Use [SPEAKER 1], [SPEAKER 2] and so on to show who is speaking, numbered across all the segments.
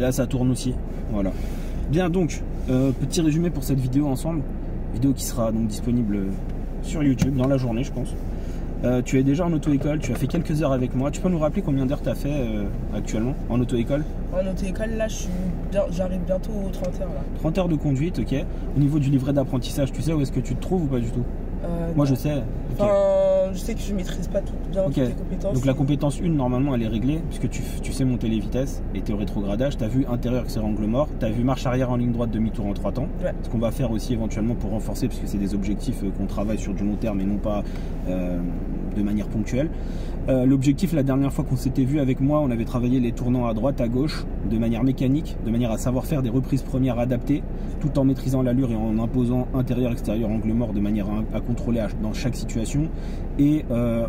[SPEAKER 1] Et là, ça tourne aussi. Voilà. Bien, donc, petit résumé pour cette vidéo ensemble. Vidéo qui sera donc disponible sur YouTube dans la journée, je pense. Tu es déjà en auto-école, tu as fait quelques heures avec moi. Tu peux nous rappeler combien d'heures tu as fait actuellement en auto-école?
[SPEAKER 2] En auto-école, là, j'arrive bientôt aux 30 heures. Là.
[SPEAKER 1] 30 heures de conduite, ok. Au niveau du livret d'apprentissage, tu sais où est-ce que tu te trouves ou pas du tout? Moi, je sais.
[SPEAKER 2] Enfin, je sais que je maîtrise pas bien toutes les compétences.
[SPEAKER 1] Donc la compétence 1, normalement, elle est réglée, puisque tu sais monter les vitesses et tu es au rétrogradage. Tu as vu intérieur accélère angle mort, tu as vu marche arrière en ligne droite, demi-tour en 3 temps. Ouais. Ce qu'on va faire aussi éventuellement pour renforcer, puisque c'est des objectifs qu'on travaille sur du long terme et non pas de manière ponctuelle. L'objectif, la dernière fois qu'on s'était vu avec moi, on avait travaillé les tournants à droite, à gauche, de manière mécanique, de manière à savoir faire des reprises premières adaptées, tout en maîtrisant l'allure et en imposant intérieur, extérieur, angle mort, de manière à contrôler dans chaque situation. Et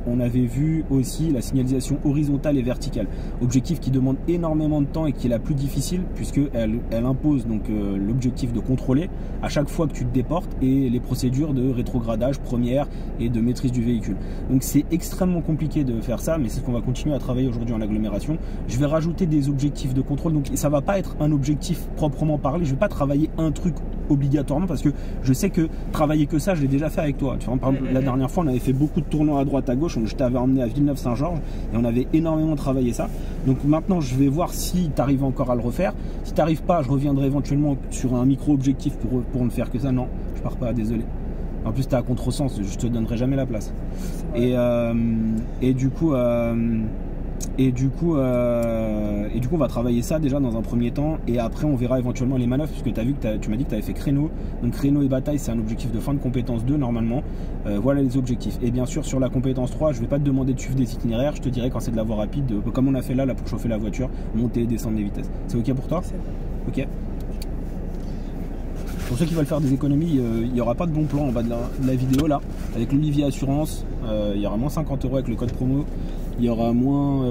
[SPEAKER 1] on avait vu aussi la signalisation horizontale et verticale. Objectif qui demande énormément de temps et qui est la plus difficile, puisqu'elle impose donc l'objectif de contrôler à chaque fois que tu te déportes et les procédures de rétrogradage première et de maîtrise du véhicule. Donc c'est extrêmement compliqué de faire ça, mais c'est ce qu'on va continuer à travailler aujourd'hui en agglomération. Je vais rajouter des objectifs de contrôle, donc ça va pas être un objectif proprement parlé. Je vais pas travailler un truc obligatoirement parce que je sais que travailler que ça, je l'ai déjà fait avec toi. Tu vois, par exemple, la dernière fois, on avait fait beaucoup de tournants à droite, à gauche. Je t'avais emmené à Villeneuve-Saint-Georges et on avait énormément travaillé ça. Donc maintenant, je vais voir si tu arrives encore à le refaire. Si tu n'arrives pas, je reviendrai éventuellement sur un micro-objectif pour ne faire que ça. Non, je pars pas, désolé. En plus, tu es à contresens, je te donnerai jamais la place. Et du coup, on va travailler ça déjà dans un premier temps et après on verra éventuellement les manœuvres puisque tu m'as dit que tu avais fait créneau. Donc créneau et bataille, c'est un objectif de fin de compétence 2 normalement. Voilà les objectifs. Et bien sûr sur la compétence 3, je ne vais pas te demander de suivre des itinéraires, je te dirai quand c'est de la voie rapide, comme on a fait là pour chauffer la voiture, monter et descendre les vitesses. C'est ok pour toi? Ok. Pour ceux qui veulent faire des économies, il n'y aura pas de bon plan en bas de la vidéo là. Avec l'Olivier Assurance, il y aura moins 50 € avec le code promo. Il y aura moins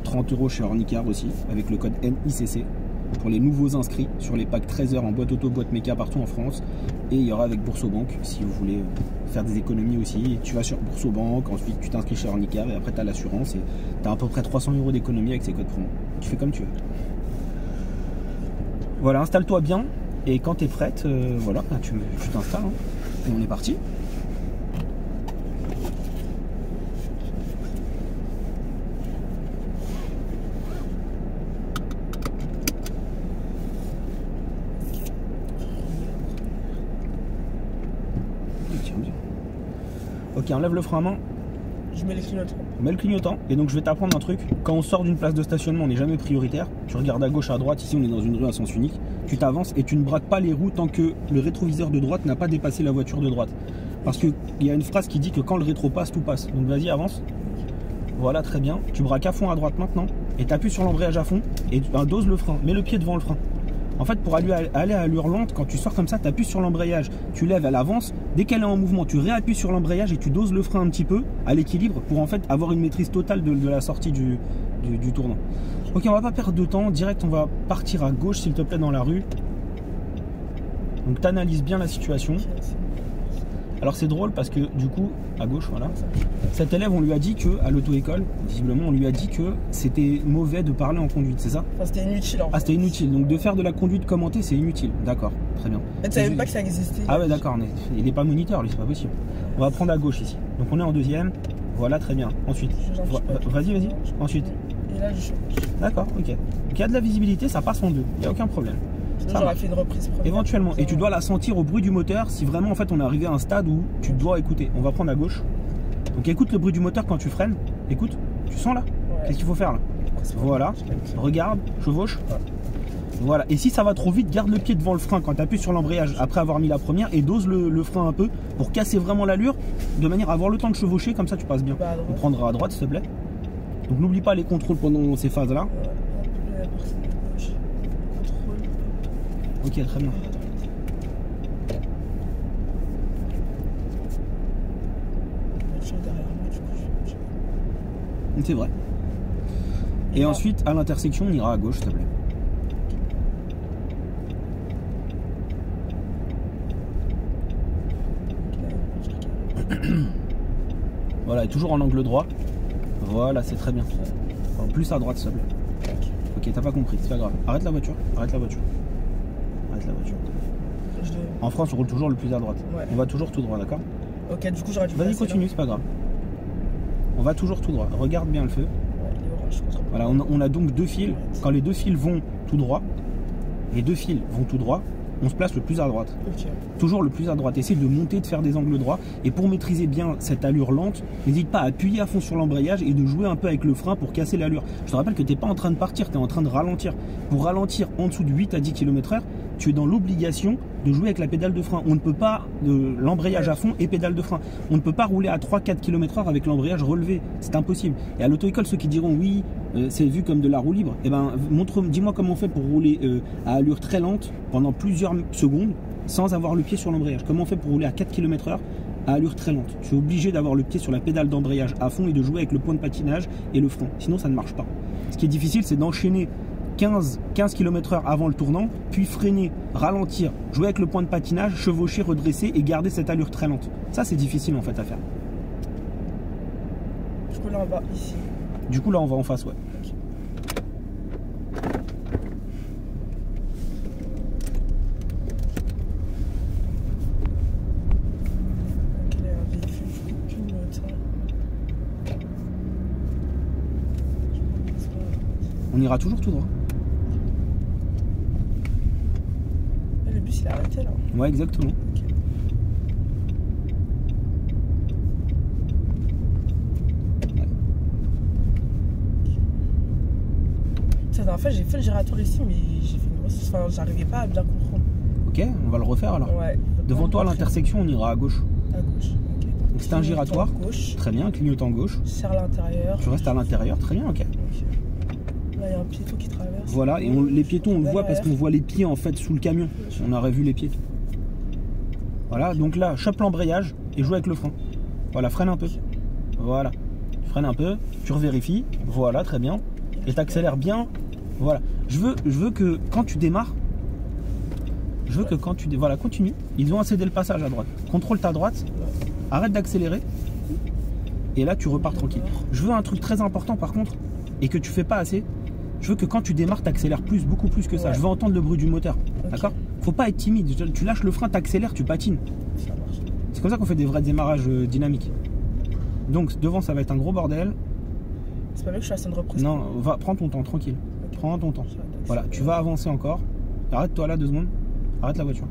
[SPEAKER 1] 30 € chez Ornicar aussi, avec le code NICC. Pour les nouveaux inscrits sur les packs 13 heures en boîte auto, boîte méca partout en France. Et il y aura avec Boursobank si vous voulez faire des économies aussi. Tu vas sur Boursobank, ensuite tu t'inscris chez Ornicar et après tu as l'assurance. Et tu as à peu près 300 € d'économie avec ces codes promo. Tu fais comme tu veux. Voilà, installe-toi bien. Et quand tu es prête, voilà, tu t'installes. Hein. Et on est parti. Ok, on lève le frein à main.
[SPEAKER 2] Je mets le clignotant.
[SPEAKER 1] On met le clignotant. Et donc je vais t'apprendre un truc. Quand on sort d'une place de stationnement, on n'est jamais prioritaire. Tu regardes à gauche, à droite. Ici, on est dans une rue à sens unique. Tu t'avances et tu ne braques pas les roues tant que le rétroviseur de droite n'a pas dépassé la voiture de droite. Parce qu'il y a une phrase qui dit que quand le rétro passe, tout passe. Donc vas-y, avance. Voilà, très bien. Tu braques à fond à droite maintenant. Et tu appuies sur l'embrayage à fond. Et tu doses le frein. Mets le pied devant le frein. En fait, pour aller à allure lente, quand tu sors comme ça, tu appuies sur l'embrayage, tu lèves, elle avance. Dès qu'elle est en mouvement, tu réappuies sur l'embrayage et tu doses le frein un petit peu à l'équilibre pour en fait avoir une maîtrise totale de la sortie du tournant. Ok, on va pas perdre de temps. Direct, on va partir à gauche, s'il te plaît, dans la rue. Donc, tu analyses bien la situation. Alors, c'est drôle parce que du coup, à gauche, voilà. Cet élève, on lui a dit que à l'auto-école, visiblement, on lui a dit que c'était mauvais de parler en conduite, c'est ça?
[SPEAKER 2] Enfin, c'était inutile en fait.
[SPEAKER 1] Ah, c'était inutile. Donc, de faire de la conduite commentée, c'est inutile. D'accord, très bien.
[SPEAKER 2] Tu savais même pas que ça existait.
[SPEAKER 1] Ah, ouais, d'accord. Il n'est pas moniteur, lui, c'est pas possible. On va prendre à gauche ici. Donc, on est en deuxième. Voilà, très bien. Ensuite, vas-y. Ensuite.
[SPEAKER 2] Et là, je change.
[SPEAKER 1] D'accord, ok. Donc, il y a de la visibilité, ça passe en deux. Il n'y a aucun problème.
[SPEAKER 2] J'aurais fait une reprise première.
[SPEAKER 1] Éventuellement. Et tu dois la sentir au bruit du moteur si vraiment en fait on est arrivé à un stade où tu dois écouter. On va prendre à gauche. Donc écoute le bruit du moteur quand tu freines. Écoute, tu sens là? Ouais. Qu'est-ce qu'il faut faire là? Voilà. Regarde, chevauche. Ouais. Voilà. Et si ça va trop vite, garde le pied devant le frein quand tu appuies sur l'embrayage après avoir mis la première et dose le frein un peu pour casser vraiment l'allure de manière à avoir le temps de chevaucher, comme ça tu passes bien. On prendra à droite s'il te plaît. Donc n'oublie pas les contrôles pendant ces phases là. Ok, très bien. C'est vrai. Et ensuite, à l'intersection, on ira à gauche, s'il te plaît. Voilà, et toujours en angle droit. Voilà, c'est très bien. En plus à droite, s'il te plaît. Ok, t'as pas compris, c'est pas grave. Arrête la voiture, arrête la voiture. Arrête la voiture. En France, on roule toujours le plus à droite.
[SPEAKER 2] Ouais.
[SPEAKER 1] On va toujours tout droit, d'accord?
[SPEAKER 2] Ok, du coup, j'aurais dû.
[SPEAKER 1] Vas-y, continue, c'est pas grave. On va toujours tout droit. Regarde bien le feu.
[SPEAKER 2] Ouais, il est orange, je pense.
[SPEAKER 1] Voilà, on a donc deux fils. Quand les deux fils vont tout droit, on se place le plus à droite.
[SPEAKER 2] Ok.
[SPEAKER 1] Toujours le plus à droite. Essaye de monter, de faire des angles droits. Et pour maîtriser bien cette allure lente, n'hésite pas à appuyer à fond sur l'embrayage et de jouer un peu avec le frein pour casser l'allure. Je te rappelle que tu n'es pas en train de partir, tu es en train de ralentir. Pour ralentir en dessous de 8 à 10 km/h, tu es dans l'obligation de jouer avec la pédale de frein. On ne peut pas, l'embrayage à fond et pédale de frein. On ne peut pas rouler à 3-4 km/h avec l'embrayage relevé. C'est impossible. Et à l'auto-école, ceux qui diront oui, c'est vu comme de la roue libre, eh ben, dis-moi comment on fait pour rouler à allure très lente pendant plusieurs secondes sans avoir le pied sur l'embrayage. Comment on fait pour rouler à 4 km/h à allure très lente? Tu es obligé d'avoir le pied sur la pédale d'embrayage à fond et de jouer avec le point de patinage et le frein. Sinon, ça ne marche pas. Ce qui est difficile, c'est d'enchaîner 15 km/h avant le tournant, puis freiner, ralentir, jouer avec le point de patinage, chevaucher, redresser et garder cette allure très lente. Ça, c'est difficile en fait à faire.
[SPEAKER 2] Du coup, là, on va ici.
[SPEAKER 1] Du coup, là, on va en face, ouais.
[SPEAKER 2] Ok. Quel est un véhicule qu'une moto?
[SPEAKER 1] On ira toujours tout droit.
[SPEAKER 2] Le bus, il a arrêté là.
[SPEAKER 1] Ouais, exactement.
[SPEAKER 2] Ok. La dernière fois, j'ai fait le giratoire ici, mais j'ai fait une grosse. Enfin, j'arrivais pas à bien comprendre.
[SPEAKER 1] Ok, on va le refaire alors.
[SPEAKER 2] Ouais.
[SPEAKER 1] Devant toi, à l'intersection, on ira à gauche.
[SPEAKER 2] À gauche. Ok.
[SPEAKER 1] Donc c'est un giratoire.
[SPEAKER 2] Gauche.
[SPEAKER 1] Très bien, clignotant gauche.
[SPEAKER 2] Serre l'intérieur.
[SPEAKER 1] Tu restes à l'intérieur, très bien, ok.
[SPEAKER 2] Ok. Là, il y a un piéton qui traverse.
[SPEAKER 1] Voilà, et les piétons, on le voit parce qu'on voit les pieds en fait sous le camion. On aurait vu les pieds. Voilà, donc là, chope l'embrayage et joue avec le frein. Voilà, freine un peu. Voilà, tu freines un peu, tu revérifies. Voilà, très bien. Et t'accélères bien. Voilà. Je veux que quand tu démarres, voilà, continue. Ils ont cédé le passage à droite. Contrôle ta droite. Arrête d'accélérer. Et là, tu repars tranquille. Je veux un truc très important par contre, et que tu fais pas assez. Je veux que quand tu démarres, tu accélères beaucoup plus que ça.
[SPEAKER 2] Ouais.
[SPEAKER 1] Je veux entendre le bruit du moteur.
[SPEAKER 2] Okay.
[SPEAKER 1] D'accord? Faut pas être timide. Tu lâches le frein, tu accélères, tu patines.
[SPEAKER 2] Ça marche.
[SPEAKER 1] C'est comme ça qu'on fait des vrais démarrages dynamiques. Donc devant, ça va être un gros bordel.
[SPEAKER 2] C'est pas vrai que je suis à scène de reprise.
[SPEAKER 1] Non, prends ton temps, tranquille.
[SPEAKER 2] Okay.
[SPEAKER 1] Prends ton temps. Voilà, tu vas avancer encore. Arrête-toi là 2 secondes. Arrête la voiture.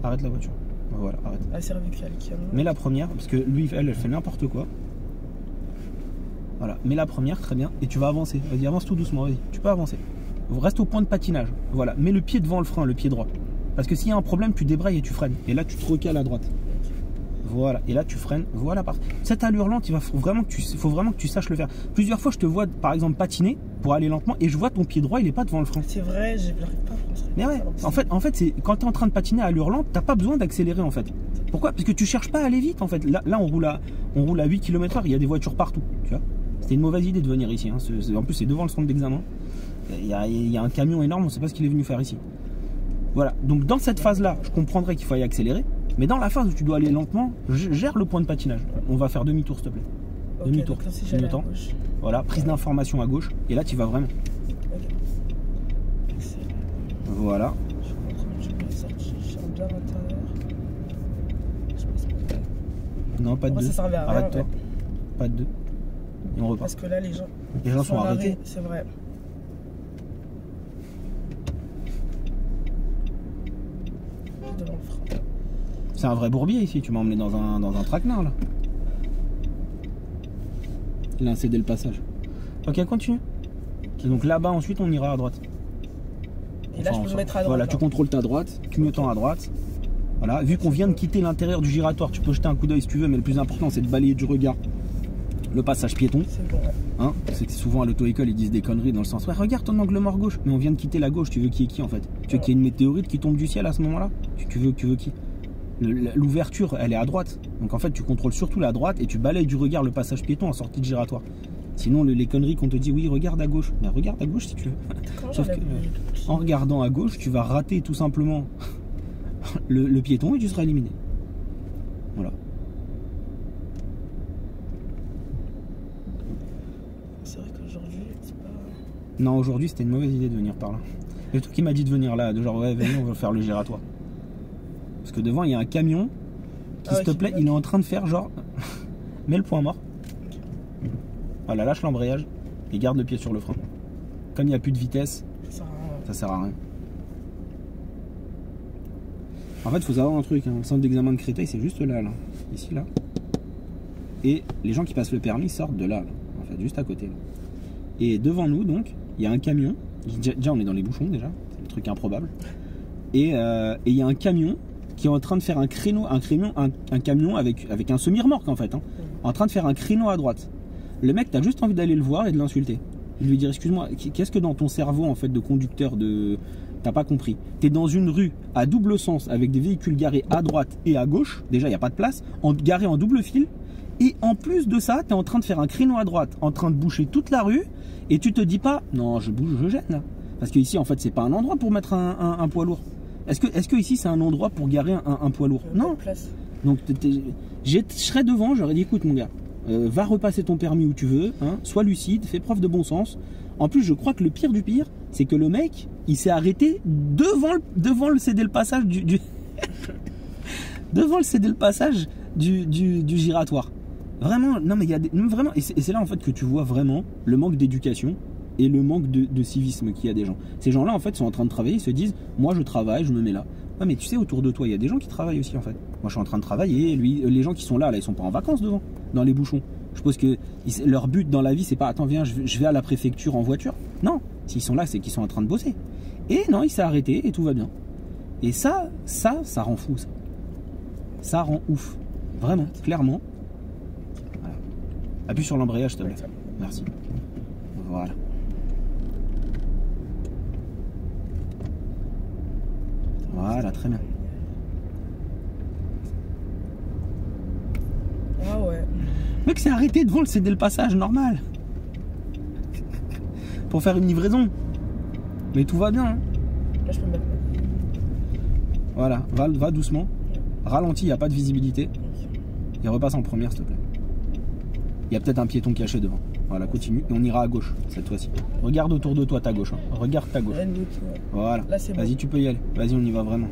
[SPEAKER 1] Arrête la voiture. Voilà, arrête.
[SPEAKER 2] Ah, c'est vrai qu'il y a le camion.
[SPEAKER 1] Mets la première, parce que lui, elle fait n'importe quoi. Voilà, mets la première, très bien. Et tu vas avancer. Vas-y, avance tout doucement, vas-y. Tu peux avancer. Reste au point de patinage. Voilà, mets le pied devant le frein, le pied droit. Parce que s'il y a un problème, tu débrayes et tu freines. Et là, tu te recales à droite. Voilà, et là tu freines, voilà. Cette allure lente, faut vraiment que tu saches le faire. Plusieurs fois, je te vois par exemple patiner pour aller lentement et je vois ton pied droit, il est pas devant le frein.
[SPEAKER 2] C'est vrai, j'arrive pas à prendre.
[SPEAKER 1] Mais ouais, en fait c'est quand tu es en train de patiner à allure lente, t'as pas besoin d'accélérer en fait. Pourquoi? Parce que tu cherches pas à aller vite en fait. Là on roule à 8 km/h, il y a des voitures partout, tu vois. C'était une mauvaise idée de venir ici, hein. En plus c'est devant le centre d'examen. Il y a un camion énorme, on sait pas ce qu'il est venu faire ici. Voilà, donc dans cette phase-là, je comprendrais qu'il faille accélérer. Mais dans la phase où tu dois aller lentement, gère le point de patinage. On va faire demi-tour, s'il te plaît.
[SPEAKER 2] Okay,
[SPEAKER 1] demi-tour. Clignotant. Voilà, prise d'information à gauche. Et là, tu vas vraiment.
[SPEAKER 2] Okay.
[SPEAKER 1] Voilà. Non, pas de 2. Arrête-toi. Ouais. Pas de 2. Et on repart.
[SPEAKER 2] Parce que là, les
[SPEAKER 1] gens sont arrêtés.
[SPEAKER 2] C'est vrai. Devant le frein.
[SPEAKER 1] C'est un vrai bourbier ici, tu m'as emmené dans un traquenard là. Il a cédé le passage. Ok, continue. Et donc là-bas, ensuite, on ira à droite.
[SPEAKER 2] Et là, je peux me mettre à droite.
[SPEAKER 1] Voilà, tu contrôles ta droite, clignotant à droite. Voilà, vu qu'on vient de quitter l'intérieur du giratoire, tu peux jeter un coup d'œil si tu veux, mais le plus important, c'est de balayer du regard le passage piéton.
[SPEAKER 2] C'est bon, ouais.
[SPEAKER 1] Hein, c'est que souvent à l'auto-école, ils disent des conneries dans le sens, ouais, regarde ton angle mort gauche. Mais on vient de quitter la gauche, tu veux qui est qui en fait? Tu veux qu'il y ait une météorite qui tombe du ciel à ce moment-là? Tu veux qui? L'ouverture, elle est à droite. Donc en fait, tu contrôles surtout la droite et tu balayes du regard le passage piéton en sortie de giratoire. Sinon, les conneries qu'on te dit, oui, regarde à gauche. Mais regarde à gauche si tu veux. Sauf que, en regardant à gauche, tu vas rater tout simplement le piéton et tu seras éliminé. Voilà. C'est vrai qu'aujourd'hui, c'est pas... Non, aujourd'hui c'était une mauvaise idée de venir par là. Le truc qui m'a dit de venir là, de genre ouais, venez, on va faire le giratoire. Parce que devant il y a un camion qui, s'il te plaît, il est en train de faire genre. Mets le point mort. Voilà, lâche l'embrayage et garde le pied sur le frein. Comme il n'y a plus de vitesse, ça sert à rien. En fait, il faut savoir un truc, hein. Le centre d'examen de Créteil, c'est juste là, ici, là. Et les gens qui passent le permis sortent de là, en fait, juste à côté. Là. Et devant nous, donc, il y a un camion. Déjà, on est dans les bouchons, déjà. C'est le truc improbable. Et il y a un camion qui est en train de faire un camion avec un semi-remorque, en fait. Hein, en train de faire un créneau à droite. Le mec, t'as juste envie d'aller le voir et de l'insulter. Et de lui dire, excuse-moi, qu'est-ce que dans ton cerveau, en fait, de conducteur de... T'as pas compris. T'es dans une rue à double sens avec des véhicules garés à droite et à gauche. Déjà, il n'y a pas de place. Garés en double fil. Et en plus de ça, t'es en train de faire un créneau à droite, en train de boucher toute la rue. Et tu te dis pas, non, je bouge, je gêne là. Parce que ici, en fait, c'est pas un endroit pour mettre un poids lourd. Est-ce que ici, c'est un endroit pour garer un poids lourd? Non. Donc, je serais devant, j'aurais dit, écoute, mon gars, va repasser ton permis où tu veux. Hein, sois lucide, fais preuve de bon sens. En plus, je crois que le pire du pire, c'est que le mec, il s'est arrêté devant le céder le passage devant le céder le passage du giratoire. Vraiment, non mais il y a vraiment, et c'est là en fait que tu vois vraiment le manque d'éducation et le manque de civisme qu'il y a des gens. Ces gens-là en fait sont en train de travailler, ils se disent, moi je travaille, je me mets là. Ouais, mais tu sais, autour de toi, il y a des gens qui travaillent aussi en fait. Moi je suis en train de travailler, les gens qui sont là, ils sont pas en vacances devant, dans les bouchons. Je suppose que leur but dans la vie, c'est pas, attends, viens, je vais à la préfecture en voiture. Non, s'ils sont là, c'est qu'ils sont en train de bosser. Et non, il s'est arrêté et tout va bien. Et ça rend fou, ça. Ça rend ouf. Vraiment, clairement. Voilà. Appuie sur l'embrayage, s'il te plaît. Merci. Voilà. Voilà, très bien.
[SPEAKER 2] Ah ouais.
[SPEAKER 1] Le mec s'est arrêté devant le céder le passage, normal. Pour faire une livraison. Mais tout va bien. Hein.
[SPEAKER 2] Là, je peux me mettre.
[SPEAKER 1] Voilà, va doucement. Ralentis, il n'y a pas de visibilité. Et repasse en première, s'il te plaît. Il y a peut-être un piéton caché devant. Voilà, continue. Et on ira à gauche, cette fois-ci. Regarde autour de toi, ta gauche. Hein. Regarde ta gauche. Voilà. Vas-y, tu peux y aller. Vas-y, on y va vraiment.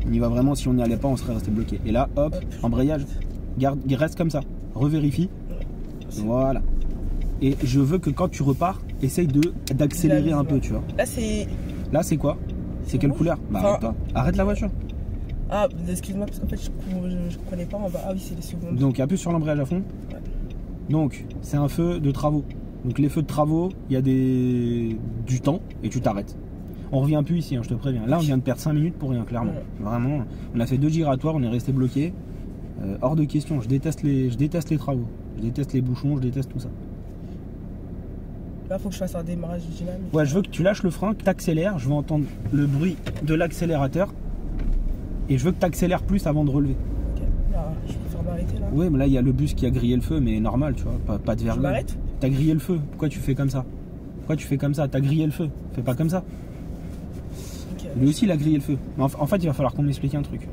[SPEAKER 1] On y va vraiment. Si on n'y allait pas, on serait resté bloqué. Et là, hop, embrayage. Garde, reste comme ça. Revérifie. Voilà. Et je veux que quand tu repars, essaye d'accélérer un peu, tu vois. Là, c'est quoi? C'est quelle couleur? Bah, arrête-toi. Arrête la voiture.
[SPEAKER 2] Ah, excuse-moi, parce qu'en fait, je connais pas en bas. Ah oui, c'est les secondes.
[SPEAKER 1] Donc, appuie sur l'embrayage à fond. Ouais. Donc, c'est un feu de travaux. Donc, les feux de travaux, il y a du temps et tu t'arrêtes. On revient plus ici, hein, je te préviens. Là, on vient de perdre 5 minutes pour rien, clairement. Ouais. Vraiment, on a fait 2 giratoires, on est resté bloqué. Hors de question. Je déteste les travaux. Je déteste les bouchons, je déteste tout ça.
[SPEAKER 2] Là, faut que je fasse un démarrage dynamique.
[SPEAKER 1] Ouais, je veux que tu lâches le frein, que tu accélères. Je veux entendre le bruit de l'accélérateur. Et je veux que tu accélères plus avant de relever.
[SPEAKER 2] Ok, là, je préfère m'arrêter là.
[SPEAKER 1] Oui, mais là, il y a le bus qui a grillé le feu, mais normal, tu vois, pas de verglas.
[SPEAKER 2] Je m'arrête?
[SPEAKER 1] T'as grillé le feu, pourquoi tu fais comme ça? Pourquoi tu fais comme ça? T'as grillé le feu, fais pas comme ça. Okay, lui aussi, il a grillé le feu. En fait, il va falloir qu'on m'explique un truc.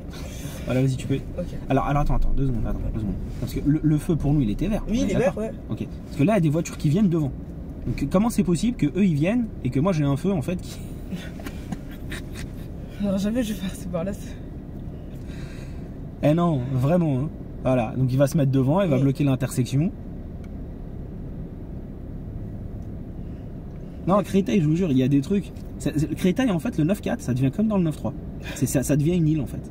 [SPEAKER 1] Voilà, vas-y, tu peux. Okay. Alors attends, 2 secondes, Parce que le feu, pour nous, il était vert.
[SPEAKER 2] Oui, il est vert, ouais.
[SPEAKER 1] Ok. Parce que là, il y a des voitures qui viennent devant. Donc, comment c'est possible que eux ils viennent et que moi j'ai un feu en fait qui...
[SPEAKER 2] Non, jamais je vais passer par là.
[SPEAKER 1] Eh non, vraiment. Hein. Voilà, donc il va se mettre devant, il va bloquer l'intersection. Non, Créteil, je vous jure, il y a des trucs. Créteil, en fait, le 9-4, ça devient comme dans le 9-3. Ça devient une île, en fait.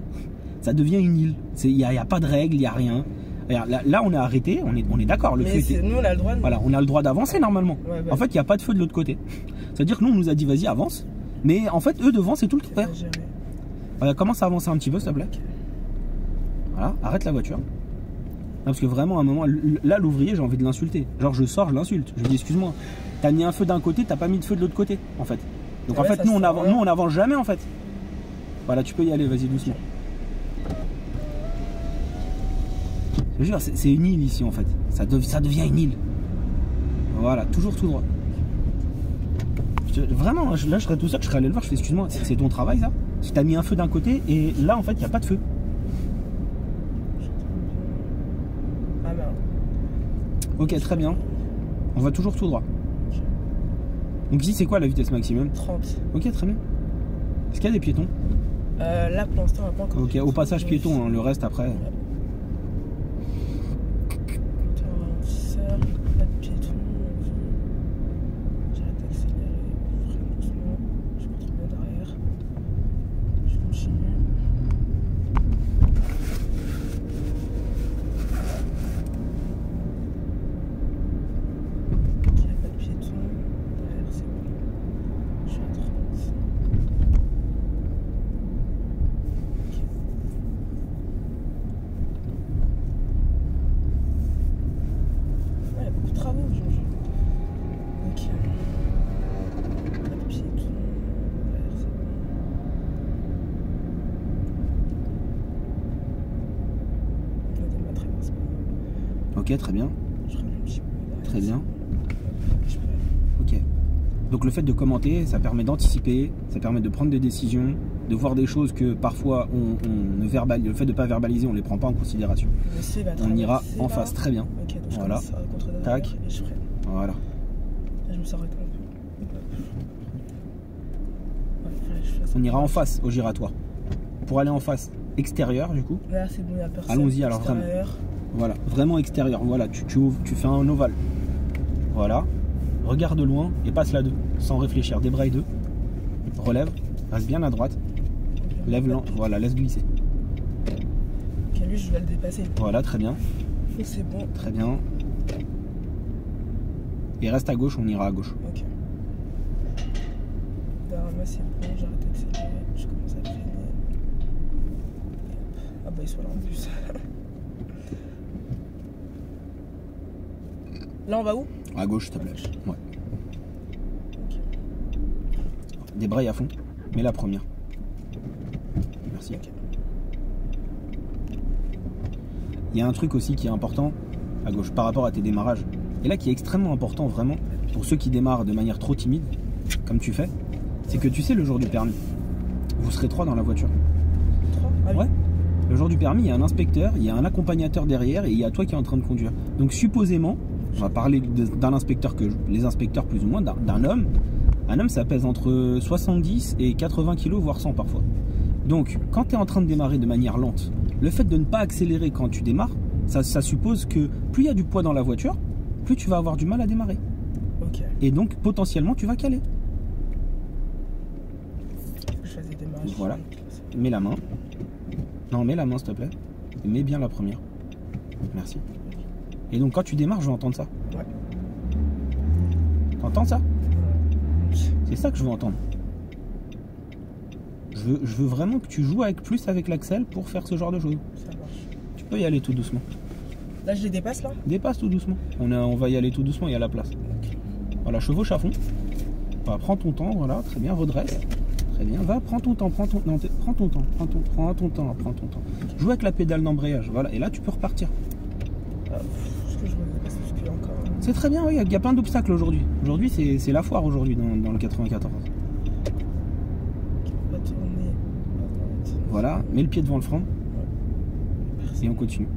[SPEAKER 1] Ça devient une île. Il n'y a pas de règles, il n'y a rien. Là, on est arrêté, on est d'accord.
[SPEAKER 2] Nous, on a le droit.
[SPEAKER 1] Voilà, on a le droit d'avancer normalement. Ouais, bah. En fait, il n'y a pas de feu de l'autre côté. C'est-à-dire que nous, on nous a dit, vas-y, avance. Mais en fait, eux, devant, c'est tout le contraire. Voilà, commence à avancer un petit peu, s'il te plaît. Voilà, arrête la voiture. Non, parce que vraiment, à un moment, là, l'ouvrier, j'ai envie de l'insulter. Genre, je sors, je l'insulte. Je lui dis, excuse-moi, t'as mis un feu d'un côté, t'as pas mis de feu de l'autre côté, en fait. Donc, en fait, nous, on avance jamais, en fait. Voilà, tu peux y aller, vas-y, doucement. Je veux dire, c'est une île ici, en fait. Ça devient une île. Voilà, toujours tout droit. Vraiment, là, je serais tout seul, je serais allé le voir, je fais, excuse-moi, c'est ton travail, ça? Si t'as mis un feu d'un côté, et là, en fait, il n'y a pas de feu. Ok, très bien. On va toujours tout droit. Donc ici, c'est quoi la vitesse maximum?
[SPEAKER 2] 30.
[SPEAKER 1] Ok, très bien. Est-ce qu'il y a des piétons?
[SPEAKER 2] Là, pour l'instant, on n'a pas encore.
[SPEAKER 1] Ok, au passage piéton, hein, le reste après.
[SPEAKER 2] Ouais. Ralentisseur, pas de piéton. J'arrête d'accélérer. Freine doucement. Je contrôle bien derrière. Je continue. Ok, pas de piéton. Derrière, c'est bon. Je suis à 30. Ouais, il y a beaucoup de travaux aujourd'hui. Ok. Pas de piéton. Derrière, c'est bon. On a des matériaux, c'est pas grave.
[SPEAKER 1] Ok, très bien.
[SPEAKER 2] Je ramène un petit peu derrière.
[SPEAKER 1] Très bien.
[SPEAKER 2] Je peux aller.
[SPEAKER 1] Ok. Donc le fait de commenter, ça permet d'anticiper, ça permet de prendre des décisions, de voir des choses que parfois on ne verbalise. Le fait de ne pas verbaliser, on ne les prend pas en considération.
[SPEAKER 2] Le C va
[SPEAKER 1] On ira
[SPEAKER 2] traverser,
[SPEAKER 1] en
[SPEAKER 2] là.
[SPEAKER 1] face, très bien.
[SPEAKER 2] Ok, donc je
[SPEAKER 1] Voilà.
[SPEAKER 2] commence à contre derrière
[SPEAKER 1] Tac.
[SPEAKER 2] et je freine.
[SPEAKER 1] Voilà.
[SPEAKER 2] Là, je me sors arrêté un peu. Ouais, fallait que je fasse
[SPEAKER 1] On ira en
[SPEAKER 2] ça.
[SPEAKER 1] face au giratoire. Pour aller en face extérieure, du coup.
[SPEAKER 2] Là, c'est bon, il n'y a personne.
[SPEAKER 1] Allons-y, alors, vraiment.
[SPEAKER 2] Extérieur.
[SPEAKER 1] Voilà, vraiment extérieur. Voilà, tu ouvres, tu fais un ovale. Voilà. Regarde loin et passe la 2. Sans réfléchir. Débraye 2. Relève. Reste bien à droite. Lève lent. Voilà, laisse glisser.
[SPEAKER 2] Ok, lui, je vais le dépasser.
[SPEAKER 1] Voilà, très bien.
[SPEAKER 2] Et c'est bon.
[SPEAKER 1] Très bien. Et reste à gauche, on ira à gauche.
[SPEAKER 2] Ok. Derrière moi, c'est bon, j'arrête d'accélérer. Je commence à freiner. Ah bah, il soit là en plus. Là, on va où?
[SPEAKER 1] À gauche, s'il te plaît. Ouais.
[SPEAKER 2] Ok.
[SPEAKER 1] Débraye à fond. Mets la première. Merci.
[SPEAKER 2] Ok.
[SPEAKER 1] Il y a un truc aussi qui est important à gauche par rapport à tes démarrages. Et là qui est extrêmement important vraiment pour ceux qui démarrent de manière trop timide, comme tu fais, c'est que tu sais le jour du permis, vous serez 3 dans la voiture.
[SPEAKER 2] 3. Ah oui.
[SPEAKER 1] Ouais. Le jour du permis, il y a un inspecteur, il y a un accompagnateur derrière et il y a toi qui es en train de conduire. Donc supposément, on va parler d'un inspecteur les inspecteurs plus ou moins, d'un homme. Un homme, ça pèse entre 70 et 80 kg, voire 100 parfois. Donc, quand tu es en train de démarrer de manière lente, le fait de ne pas accélérer quand tu démarres, ça suppose que plus il y a du poids dans la voiture, plus tu vas avoir du mal à démarrer.
[SPEAKER 2] Ok.
[SPEAKER 1] Et donc, potentiellement, tu vas caler.
[SPEAKER 2] Je faisais des démarrages.
[SPEAKER 1] Voilà. Mets la main. Non, mets la main, s'il te plaît. Et mets bien la première. Merci. Et donc, quand tu démarres, je veux entendre ça.
[SPEAKER 2] Ouais.
[SPEAKER 1] T'entends ça? C'est ça que je veux entendre. Je veux vraiment que tu joues plus avec l'axel pour faire ce genre de choses.
[SPEAKER 2] Ça marche.
[SPEAKER 1] Tu peux y aller tout doucement.
[SPEAKER 2] Là, je les dépasse là?
[SPEAKER 1] Dépasse tout doucement. On va y aller tout doucement, il y a la place.
[SPEAKER 2] Ok.
[SPEAKER 1] Voilà, chevauche à fond. Voilà, prends ton temps, voilà, très bien, redresse. Très bien, va, prends ton temps, prends ton temps, prends ton temps. Joue avec la pédale d'embrayage, voilà, et là tu peux repartir.
[SPEAKER 2] Ce que je me dépasse, parce qu'il y a encore.
[SPEAKER 1] C'est très bien, oui, il y a plein d'obstacles aujourd'hui. Aujourd'hui, c'est la foire aujourd'hui dans le 94.
[SPEAKER 2] On va tourner à droite.
[SPEAKER 1] Voilà, mets le pied devant le frein et on continue.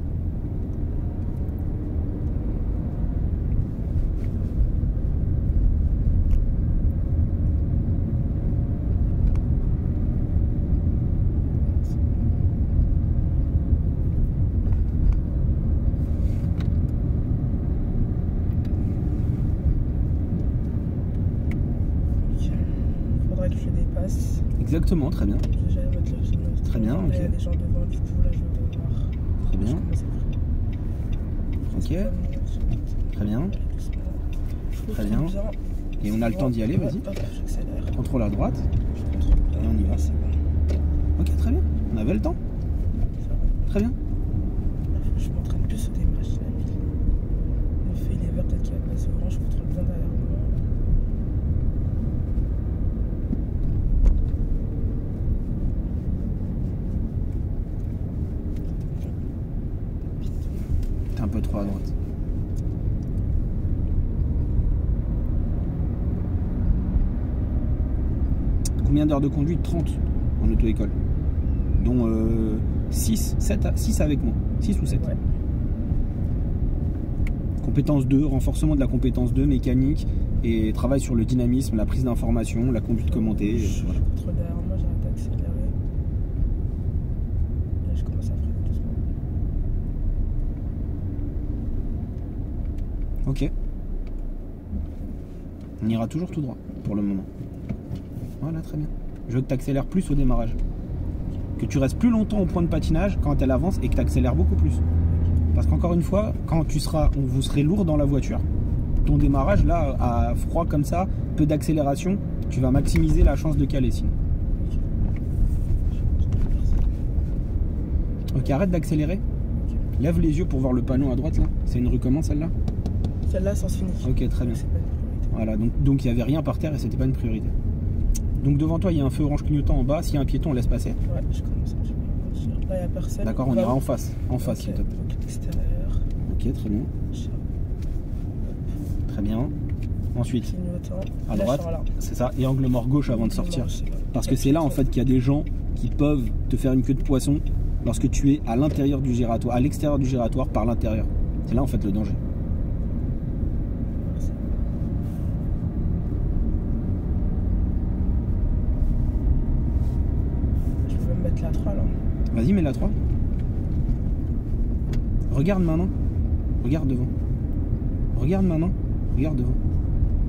[SPEAKER 2] Faudrait que je les dépasse.
[SPEAKER 1] Exactement, très bien.
[SPEAKER 2] Déjà, mettre le film.
[SPEAKER 1] Très bien,
[SPEAKER 2] Là,
[SPEAKER 1] ok.
[SPEAKER 2] il y a des gens devant, du coup, là, je vais devoir.
[SPEAKER 1] Très bien, ok, très bien. Très bien. Et on a le temps d'y aller, vas-y.
[SPEAKER 2] Hop, j'accélère.
[SPEAKER 1] Contrôle à droite.
[SPEAKER 2] Je contrôle bien.
[SPEAKER 1] Et on y va.
[SPEAKER 2] C'est bon.
[SPEAKER 1] Ok, très bien. On avait le temps.
[SPEAKER 2] Ça va.
[SPEAKER 1] Très bien.
[SPEAKER 2] Là, faut que je m'entraîne plus au démarrage dynamique. On fait les verts, peut-être qu'il va passer orange, je contrôle bien derrière moi.
[SPEAKER 1] T'es un peu trop à droite. Combien d'heures de conduite? 30 en auto-école. Dont 6 avec moi. 6 ou 7.
[SPEAKER 2] Ouais.
[SPEAKER 1] Compétence 2, renforcement de la compétence 2, mécanique, et travail sur le dynamisme, la prise d'information, la conduite commentée. Voilà.
[SPEAKER 2] Trop derrière moi, j'arrête d'accélérer. Là, je commence à freiner doucement.
[SPEAKER 1] Ok. On ira toujours tout droit pour le moment. Voilà, très bien. Je veux que tu accélères plus au démarrage. Que tu restes plus longtemps au point de patinage quand elle avance et que tu accélères beaucoup plus. Parce qu'encore une fois, quand vous serez lourd dans la voiture, ton démarrage là, à froid comme ça, peu d'accélération, tu vas maximiser la chance de caler sinon. Ok, arrête d'accélérer. Lève les yeux pour voir le panneau à droite là. C'est une rue comment celle-là?
[SPEAKER 2] Celle-là, sens fini.
[SPEAKER 1] Ok, très bien. Voilà, donc il n'y avait rien par terre et c'était pas une priorité. Donc devant toi, il y a un feu orange clignotant en bas. S'il y a un piéton, on laisse passer.
[SPEAKER 2] Ouais, je commence à là, il n'y a personne.
[SPEAKER 1] D'accord, on ira en face. En face, s'il te plaît.
[SPEAKER 2] Extérieur.
[SPEAKER 1] Ok, très bien. Très bien. Ensuite, à droite, c'est ça. Et angle mort gauche avant de sortir. Parce que c'est là en fait qu'il y a des gens qui peuvent te faire une queue de poisson lorsque tu es à l'intérieur du giratoire, à l'extérieur du giratoire par l'intérieur. C'est là en fait le danger.
[SPEAKER 2] Je peux même mettre la 3 là.
[SPEAKER 1] Vas-y, mets la 3. Regarde maintenant. Regarde devant. Regarde maintenant. Regarde devant.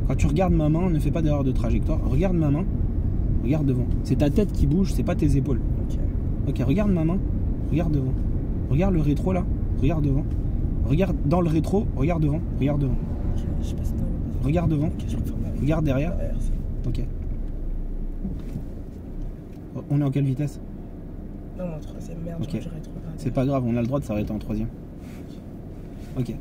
[SPEAKER 1] Quand tu regardes ma main, ne fais pas d'erreur de trajectoire. Regarde ma main. Regarde devant. C'est ta tête qui bouge, c'est pas tes épaules. Ok, regarde ma main. Regarde devant. Regarde le rétro là. Regarde devant. Regarde dans le rétro. Regarde devant. Regarde devant. Regarde devant. Regarde derrière. Ok. On est en quelle vitesse?
[SPEAKER 2] Non, en troisième, merde.
[SPEAKER 1] Okay. C'est pas grave, on a le droit de s'arrêter en troisième. Ok.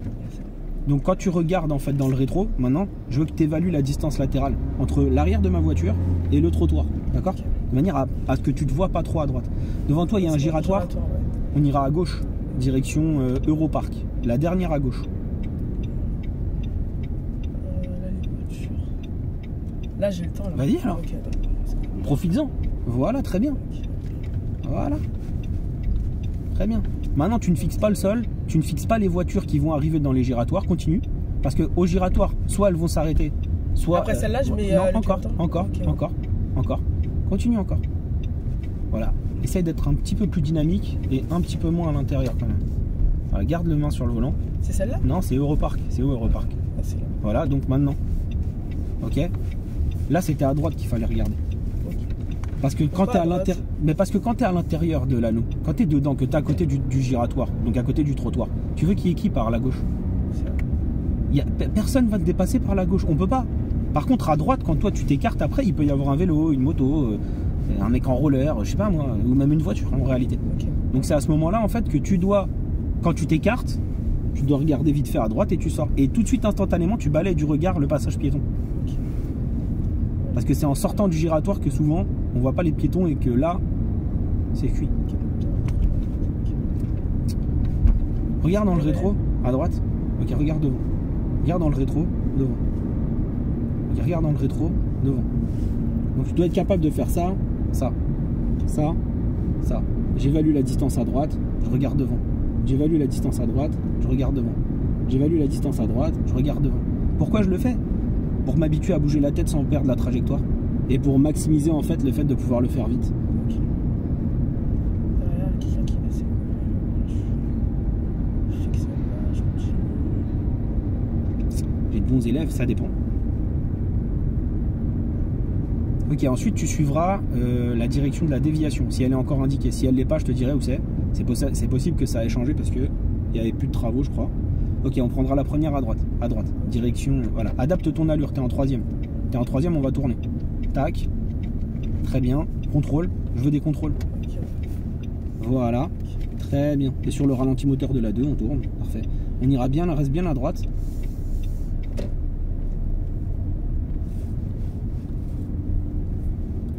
[SPEAKER 1] Donc quand tu regardes en fait dans le rétro, maintenant, je veux que tu évalues la distance latérale entre l'arrière de ma voiture et le trottoir. D'accord? Okay. De manière à ce que tu te vois pas trop à droite. Devant toi, il y a un giratoire. Ouais. On ira à gauche, direction Europark. La dernière à gauche.
[SPEAKER 2] Là, j'ai le temps.
[SPEAKER 1] Vas-y alors. Okay, profites-en. Voilà, très bien. Voilà. Très bien. Maintenant, tu ne fixes pas le sol, tu ne fixes pas les voitures qui vont arriver dans les giratoires. Continue. Parce qu'au giratoire, soit elles vont s'arrêter, soit...
[SPEAKER 2] Après celle-là, je mets...
[SPEAKER 1] non, encore. Continue encore. Voilà. Essaye d'être un petit peu plus dynamique et un petit peu moins à l'intérieur quand même. Voilà, garde le main sur le volant.
[SPEAKER 2] C'est celle-là?
[SPEAKER 1] Non, c'est Europark. C'est où Europark?
[SPEAKER 2] Ah, c'est là.
[SPEAKER 1] Voilà, donc maintenant. Ok. Là, c'était à droite qu'il fallait regarder. Parce que quand tu es à l'intérieur, mais parce que quand tu es à l'intérieur de l'anneau, quand tu es dedans, que tu es à côté du giratoire, donc à côté du trottoir, tu veux qu'il y ait qui par la gauche? Personne va te dépasser par la gauche, on peut pas. Par contre, à droite, quand toi tu t'écartes après, il peut y avoir un vélo, une moto, un mec en roller, je sais pas moi, ou même une voiture en réalité. Okay. Donc c'est à ce moment-là en fait que tu dois, quand tu t'écartes, tu dois regarder vite fait à droite et tu sors. Et tout de suite, instantanément, tu balayes du regard le passage piéton. Okay. Parce que c'est en sortant du giratoire que souvent on voit pas les piétons et que là c'est cuit. Regarde dans le rétro à droite. Ok, regarde devant. Regarde dans le rétro devant. Ok, regarde dans le rétro devant. Donc tu dois être capable de faire ça, ça, ça, ça. J'évalue la distance à droite, je regarde devant. J'évalue la distance à droite, je regarde devant. J'évalue la distance à droite, je regarde devant. Pourquoi je le fais? Pour m'habituer à bouger la tête sans perdre la trajectoire et pour maximiser en fait le fait de pouvoir le faire vite. Okay. J'ai de bons élèves, ça dépend. Ok, ensuite tu suivras la direction de la déviation, si elle est encore indiquée. Si elle ne l'est pas, je te dirai où c'est. C'est possible que ça ait changé parce qu'il n'y avait plus de travaux, je crois. Ok, on prendra la première à droite. À droite. Direction, voilà. Adapte ton allure, t'es en troisième. T'es en troisième, on va tourner. Tac. Très bien. Contrôle. Je veux des contrôles. Voilà. Très bien. Et sur le ralenti moteur de la 2, on tourne. Parfait. On ira bien, on reste bien à droite.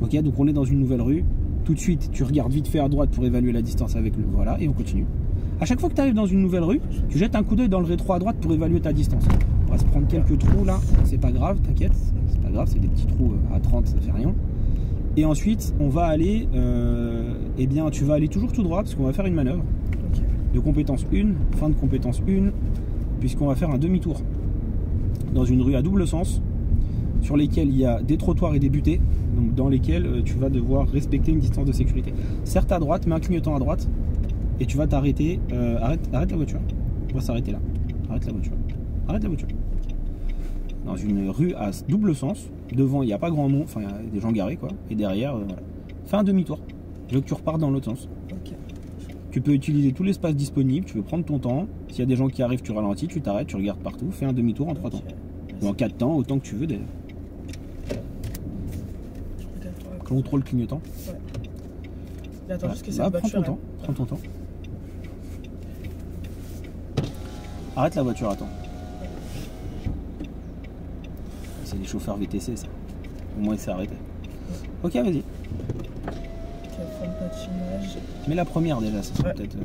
[SPEAKER 1] Ok, donc on est dans une nouvelle rue. Tout de suite, tu regardes vite fait à droite pour évaluer la distance avec le... Voilà, et on continue. À chaque fois que tu arrives dans une nouvelle rue, tu jettes un coup d'œil dans le rétro à droite pour évaluer ta distance. On va se prendre quelques trous là, c'est pas grave, t'inquiète, c'est pas grave, c'est des petits trous à 30, ça fait rien. Et ensuite, on va aller, eh bien, tu vas aller toujours tout droit parce qu'on va faire une manœuvre de compétence 1, fin de compétence 1, puisqu'on va faire un demi-tour dans une rue à double sens, sur lesquelles il y a des trottoirs et des butées, donc dans lesquels tu vas devoir respecter une distance de sécurité. Certes à droite, mets un clignotant à droite, et tu vas t'arrêter. Arrête la voiture. On va s'arrêter là. Arrête la voiture. Arrête la voiture. Dans une rue à double sens, devant il n'y a pas grand monde, enfin il y a des gens garés quoi, et derrière, voilà. Fais un demi-tour. Je veux que tu repars dans l'autre sens.
[SPEAKER 2] Ok.
[SPEAKER 1] Tu peux utiliser tout l'espace disponible, tu peux prendre ton temps. S'il y a des gens qui arrivent, tu ralentis, tu t'arrêtes, tu regardes partout, fais un demi-tour en 3 temps. Ou en 4 temps, autant que tu veux d'ailleurs. Contrôle clignotant.
[SPEAKER 2] Ouais. Mais attends, juste que c'est
[SPEAKER 1] prends ton temps, prends ton temps. Arrête la voiture, attends. C'est les chauffeurs VTC ça. Au moins il s'est arrêté. Ok, vas-y. Mets la première déjà, ça serait peut-être.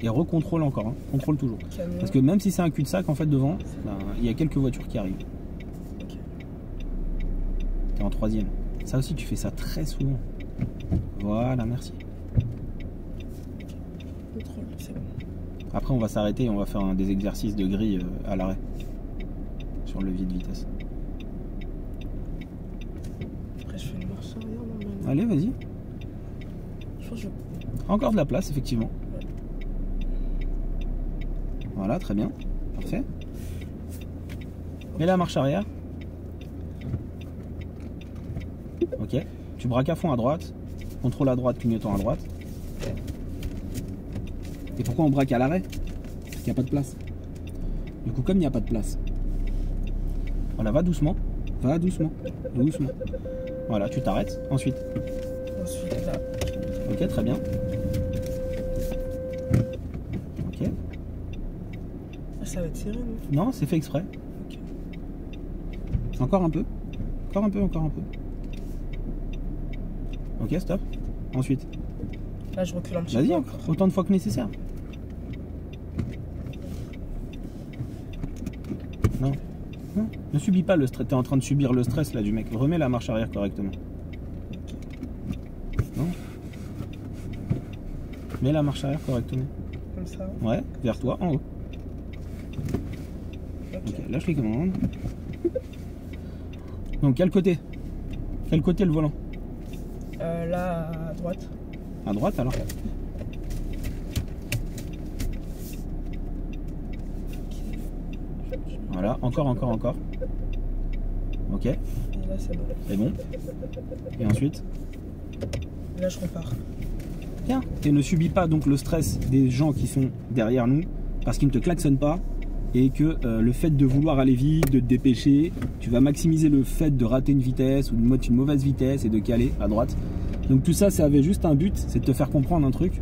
[SPEAKER 1] Et recontrôle encore, hein. Contrôle toujours.
[SPEAKER 2] Camion.
[SPEAKER 1] Parce que même si c'est un cul-de-sac en fait devant, ben, il y a quelques voitures qui arrivent.
[SPEAKER 2] Okay.
[SPEAKER 1] T'es en 3e. Ça aussi tu fais ça très souvent. Voilà, merci.
[SPEAKER 2] Contrôle, c'est bon.
[SPEAKER 1] Après on va s'arrêter et on va faire des exercices de grille à l'arrêt. Sur le levier de vitesse.
[SPEAKER 2] Après je fais une marche arrière normalement.
[SPEAKER 1] Allez, vas-y.
[SPEAKER 2] Je pense que
[SPEAKER 1] Encore de la place, effectivement. Voilà, très bien. Parfait. Mets la marche arrière. Ok. Tu braques à fond à droite. Contrôle à droite, clignotant à droite. Et pourquoi on braque à l'arrêt? Parce qu'il n'y a pas de place. Du coup, comme il n'y a pas de place, voilà, va doucement. Va doucement. Doucement. Voilà, tu t'arrêtes. Ensuite.
[SPEAKER 2] Ensuite, là.
[SPEAKER 1] Ok, très bien. Ok.
[SPEAKER 2] Ça va être serré, non?
[SPEAKER 1] Non, c'est fait exprès.
[SPEAKER 2] Okay.
[SPEAKER 1] Encore un peu. Encore un peu, encore un peu. Ok, stop. Ensuite.
[SPEAKER 2] Là, je recule un petit peu.
[SPEAKER 1] Vas-y, encore. Autant de fois que nécessaire. Non. Non. Ne subis pas le stress. T'es en train de subir le stress là du mec. Remets la marche arrière correctement. Non. Mets la marche arrière correctement.
[SPEAKER 2] Comme ça.
[SPEAKER 1] Ouais, vers toi, en haut. Ok, lâche les commandes. Donc, quel côté? Quel côté le volant?
[SPEAKER 2] Là, à droite.
[SPEAKER 1] À droite alors? Voilà, encore, encore, encore. Ok,
[SPEAKER 2] Et là, c'est bon.
[SPEAKER 1] c'est bon. Et ensuite?
[SPEAKER 2] Et là, je repars.
[SPEAKER 1] Bien. Et ne subis pas donc le stress des gens qui sont derrière nous parce qu'ils ne te klaxonnent pas et que le fait de vouloir aller vite, de te dépêcher, tu vas maximiser le fait de rater une vitesse ou de mettre une mauvaise vitesse et de caler à droite. Donc tout ça, ça avait juste un but, c'est de te faire comprendre un truc.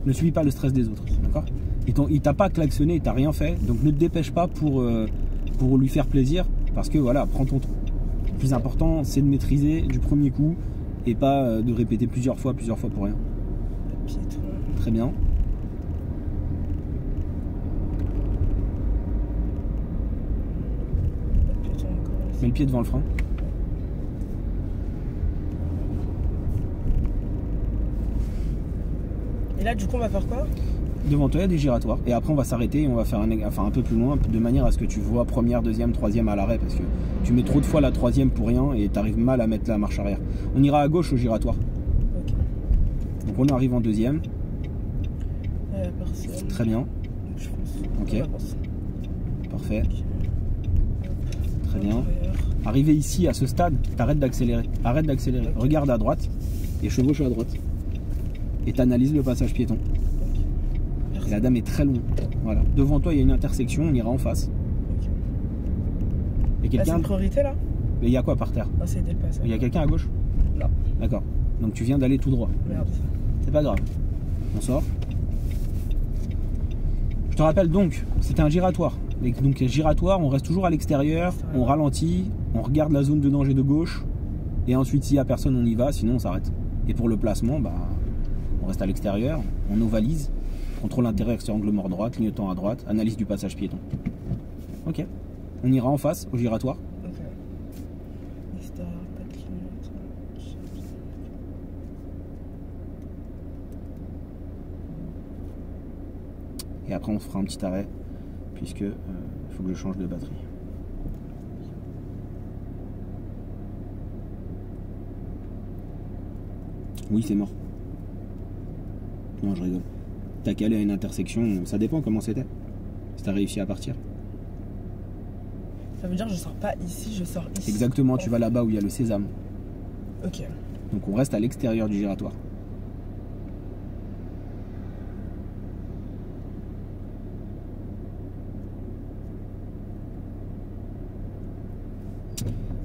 [SPEAKER 1] Ne subis pas le stress des autres, d'accord? Il t'a pas klaxonné, il t'a rien fait, donc ne te dépêche pas pour lui faire plaisir parce que voilà, prends ton temps. Le plus important, c'est de maîtriser du premier coup et pas de répéter plusieurs fois pour rien.
[SPEAKER 2] Piéton.
[SPEAKER 1] Très bien.
[SPEAKER 2] Piéton encore.
[SPEAKER 1] Mets le pied devant le frein.
[SPEAKER 2] Et là, du coup, on va faire quoi?
[SPEAKER 1] Devant toi, il y a des giratoires. Et après, on va s'arrêter et on va faire un peu plus loin, de manière à ce que tu vois première, deuxième, troisième à l'arrêt. Parce que tu mets trop de fois la troisième pour rien et tu arrives mal à mettre la marche arrière. On ira à gauche au giratoire.
[SPEAKER 2] Ok.
[SPEAKER 1] Donc on arrive en deuxième.
[SPEAKER 2] Personne.
[SPEAKER 1] Très bien.
[SPEAKER 2] Donc, je pense.
[SPEAKER 1] Ok.
[SPEAKER 2] On avance.
[SPEAKER 1] Parfait.
[SPEAKER 2] Ok.
[SPEAKER 1] Très bien.
[SPEAKER 2] Intérieur.
[SPEAKER 1] Arrivé ici, à ce stade, t'arrêtes d'accélérer. Arrête d'accélérer.
[SPEAKER 2] Ok.
[SPEAKER 1] Regarde à droite et chevauche à droite. Et t'analyses le passage piéton.
[SPEAKER 2] Ok.
[SPEAKER 1] Et la dame est très loin. Voilà. Devant toi, il y a une intersection, on ira en face.
[SPEAKER 2] Ok.
[SPEAKER 1] Et
[SPEAKER 2] Là, c'est
[SPEAKER 1] quelqu'un.
[SPEAKER 2] une priorité, là?
[SPEAKER 1] Mais il y a quoi par terre?
[SPEAKER 2] Ah, c'est des passages.
[SPEAKER 1] Il y a quelqu'un à gauche?
[SPEAKER 2] Non.
[SPEAKER 1] D'accord. Donc tu viens d'aller tout droit.
[SPEAKER 2] Merde.
[SPEAKER 1] C'est pas grave. On sort. Je te rappelle donc, c'était un giratoire. Et donc giratoire, on reste toujours à l'extérieur, on ralentit, on regarde la zone de danger de gauche, et ensuite s'il n'y a personne, on y va, sinon on s'arrête. Et pour le placement, bah, on reste à l'extérieur, on ovalise, contrôle intérieur, extérieur, angle mort droit, clignotant à droite, analyse du passage piéton. Ok. On ira en face au giratoire.
[SPEAKER 2] Ok. Extérieur, pas de clignotant.
[SPEAKER 1] Et après on fera un petit arrêt puisque faut que je change de batterie. Oui, c'est mort. Non, je rigole. T'as calé à une intersection, ça dépend comment c'était. Si t'as réussi à partir.
[SPEAKER 2] Ça veut dire que je sors pas ici, je sors ici.
[SPEAKER 1] Exactement, tu vas là-bas où il y a le sésame.
[SPEAKER 2] Ok.
[SPEAKER 1] Donc on reste à l'extérieur du giratoire.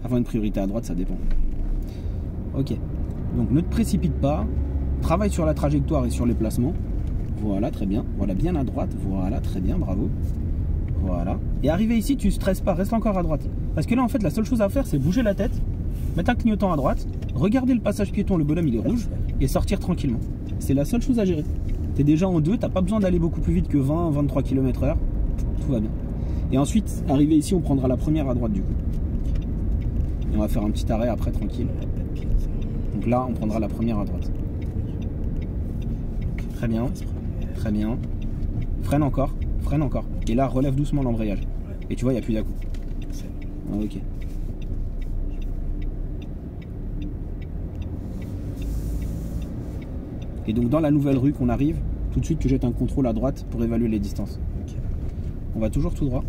[SPEAKER 1] Avoir une priorité à droite, ça dépend. Ok. Donc ne te précipite pas. Travaille sur la trajectoire et sur les placements. Voilà, très bien. Voilà, bien à droite. Voilà, très bien, bravo. Voilà. Et arrivé ici, tu stresses pas, reste encore à droite. Parce que là, en fait, la seule chose à faire, c'est bouger la tête, mettre un clignotant à droite, regarder le passage piéton, le bonhomme il est rouge, et sortir tranquillement. C'est la seule chose à gérer. Tu es déjà en 2, t'as pas besoin d'aller beaucoup plus vite que 20-23 km/h. Tout va bien. Et ensuite, arrivé ici, on prendra la première à droite du coup. Et on va faire un petit arrêt après, tranquille. Donc là, on prendra la première à droite. Très bien. Très bien. Freine encore. Freine encore. Et là, relève doucement l'embrayage. Et tu vois, il n'y a plus d'à-coup. Ah, ok. Et donc, dans la nouvelle rue qu'on arrive, tout de suite, tu jettes un contrôle à droite pour évaluer les distances. Okay. On va toujours tout droit.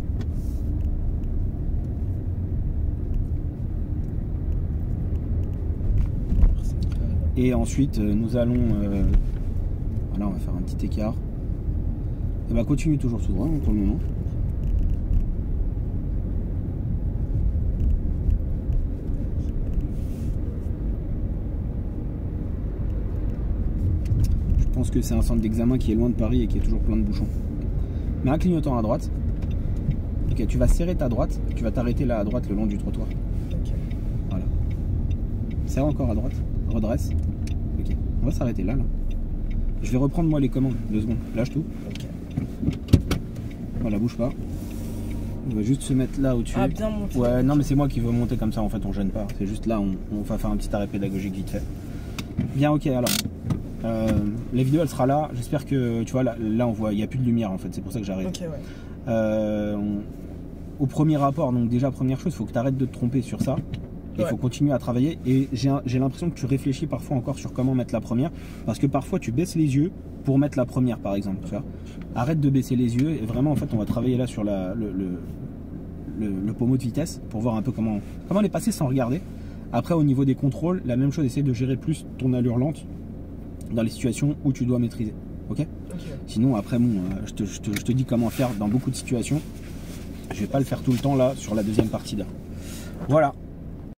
[SPEAKER 1] Et ensuite, nous allons... voilà, on va faire un petit écart. Et bah continue toujours tout droit pour le moment. Je pense que c'est un centre d'examen qui est loin de Paris et qui est toujours plein de bouchons. Mais un clignotant à droite. Ok, tu vas serrer ta droite, tu vas t'arrêter là à droite le long du trottoir. Okay. Voilà. Serre encore à droite, redresse. Ok, on va s'arrêter là. Je vais reprendre moi les commandes, 2 secondes. Lâche tout. Okay. Voilà, bouge pas. On va juste se mettre là au-dessus.
[SPEAKER 2] Ah, bien monté.
[SPEAKER 1] Ouais, non mais c'est moi qui veux monter comme ça, en fait on gêne pas. C'est juste là, on va faire un petit arrêt pédagogique vite fait. Bien, ok, alors. La vidéo elle sera là. J'espère que, tu vois, là on voit, il n'y a plus de lumière en fait, c'est pour ça que j'arrête.
[SPEAKER 2] Ok, ouais.
[SPEAKER 1] Au premier rapport, donc déjà première chose, il faut que tu arrêtes de te tromper sur ça. Il faut continuer à travailler et j'ai l'impression que tu réfléchis parfois encore sur comment mettre la première parce que parfois tu baisses les yeux pour mettre la première par exemple. Tu vois. Arrête de baisser les yeux et vraiment en fait on va travailler là sur le pommeau de vitesse pour voir un peu comment les passer sans regarder. Après au niveau des contrôles, la même chose, essaie de gérer plus ton allure lente dans les situations où tu dois maîtriser. Ok. Sinon après bon, je te dis comment faire dans beaucoup de situations. Je vais pas le faire tout le temps là sur la deuxième partie là. Voilà.